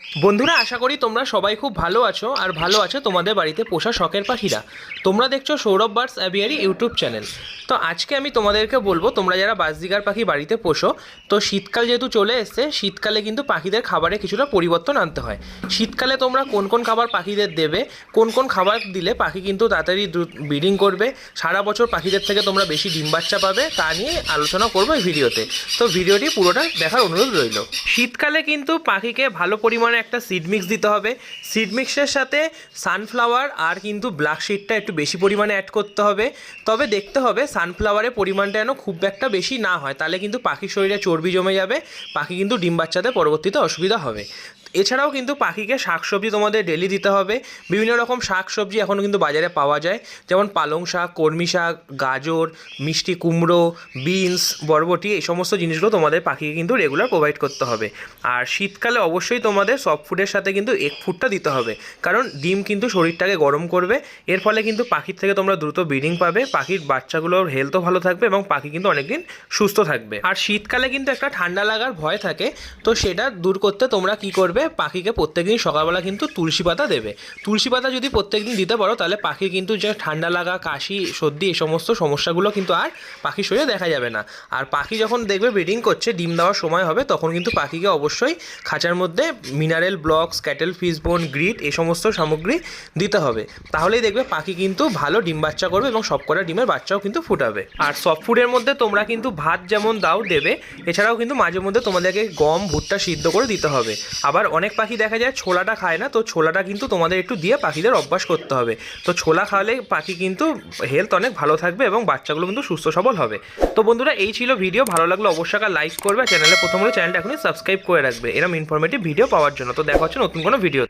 বন্ধুরা, আশা করি তোমরা সবাই খুব ভালো আছো আর ভালো আছে তোমাদের বাড়িতে পোষা শখের পাখিরা। তোমরা দেখছো Sourav birds aviary YouTube channel. তো আজকে আমি তোমাদেরকে বলবো, তোমরা যারা বাজরিগার পাখি বাড়িতে পোষো, তো শীতকাল যেহেতু চলে এসছে, শীতকালে কিন্তু পাখিদের খাবারে কিছুটা পরিবর্তন আনতে হয়। শীতকালে তোমরা কোন কোন খাবার পাখিদের দেবে, কোন কোন খাবার দিলে পাখি কিন্তু তাড়াতাড়ি ব্রিডিং করবে, সারা বছর পাখিদের থেকে তোমরা বেশি ডিম বাচ্চা পাবে, তা নিয়ে আলোচনা করবো এই ভিডিওতে। তো ভিডিওটি পুরোটা দেখার অনুরোধ রইল। শীতকালে কিন্তু পাখিকে ভালো পরিমাণে একটা সিড মিক্স দিতে হবে। সিড মিক্সের সাথে সানফ্লাওয়ার আর কিন্তু ব্ল্যাক সিডটা একটু বেশি পরিমাণে অ্যাড করতে হবে। তবে দেখতে হবে সানফ্লাওয়ারের পরিমাণটা যেন খুব একটা বেশি না হয়, তাহলে কিন্তু পাখির শরীরে চর্বি জমে যাবে, পাখি কিন্তু ডিম বাচ্চাতে পরবর্তীতে অসুবিধা হবে। এছাড়াও কিন্তু পাখিকে শাকসবজি তোমাদের ডেলি দিতে হবে। বিভিন্ন রকম শাকসবজি এখনও কিন্তু বাজারে পাওয়া যায়, যেমন পালং শাক, কলমি শাক, গাজর, মিষ্টি কুমড়ো, বিনস, বরবটি, এই সমস্ত জিনিসগুলো তোমাদের পাখিকে কিন্তু রেগুলার প্রোভাইড করতে হবে। আর শীতকালে অবশ্যই তোমাদের সফট ফুডের সাথে কিন্তু এগ ফুডটা দিতে হবে, কারণ ডিম কিন্তু শরীরটাকে গরম করবে। এর ফলে কিন্তু পাখির থেকে তোমরা দ্রুত ব্রিডিং পাবে, পাখির বাচ্চাগুলোর হেলথও ভালো থাকবে এবং পাখি কিন্তু অনেকদিন সুস্থ থাকবে। আর শীতকালে কিন্তু একটা ঠান্ডা লাগার ভয় থাকে, তো সেটা দূর করতে তোমরা কি করবে, পাখিকে প্রত্যেকদিন সকালবেলা কিন্তু তুলসী পাতা দেবে। তুলসী পাতা যদি প্রত্যেকদিন দিতে পারো, তাহলে পাখি কিন্তু যে ঠান্ডা লাগা, কাশি, সর্দি, এই সমস্ত সমস্যাগুলো কিন্তু আর পাখির শরীরে দেখা যাবে না। আর পাখি যখন দেখবে ব্রিডিং করছে, ডিম দেওয়ার সময় হবে, তখন কিন্তু পাখিকে অবশ্যই খাঁচার মধ্যে mineral blocks, cattle fish bone, grit, এই সমস্ত সামগ্রী দিতে হবে। তাহলেই দেখবে পাখি কিন্তু ভালো ডিম বাচ্চা করবে এবং সবকটা ডিমের বাচ্চাও কিন্তু ফুটাবে। আর সফট ফুডের মধ্যে তোমরা কিন্তু ভাত যেমন দাও দেবে, এছাড়াও কিন্তু মাঝে মধ্যে তোমাদেরকে গম, ভুট্টা সিদ্ধ করে দিতে হবে। আবার অনেক পাখি দেখা যায় ছোলাটা খায় না, তো ছোলাটা কিন্তু তোমাদের একটু দিয়ে পাখিদের অভ্যাস করতে হবে। তো ছোলা খাওয়ালে পাখি কিন্তু হেলথ অনেক ভালো থাকবে এবং বাচ্চাগুলো কিন্তু সুস্থ সবল হবে। তো বন্ধুরা, এই ছিল ভিডিও। ভালো লাগলে অবশ্যই লাইক করবে, চ্যানেলে প্রথম হলে চ্যানেলটা এখনই সাবস্ক্রাইব করে রাখবে এরকম ইনফরমেটিভ ভিডিও পাওয়ার জন্য। তো দেখা হচ্ছে নতুন কোনো ভিডিও।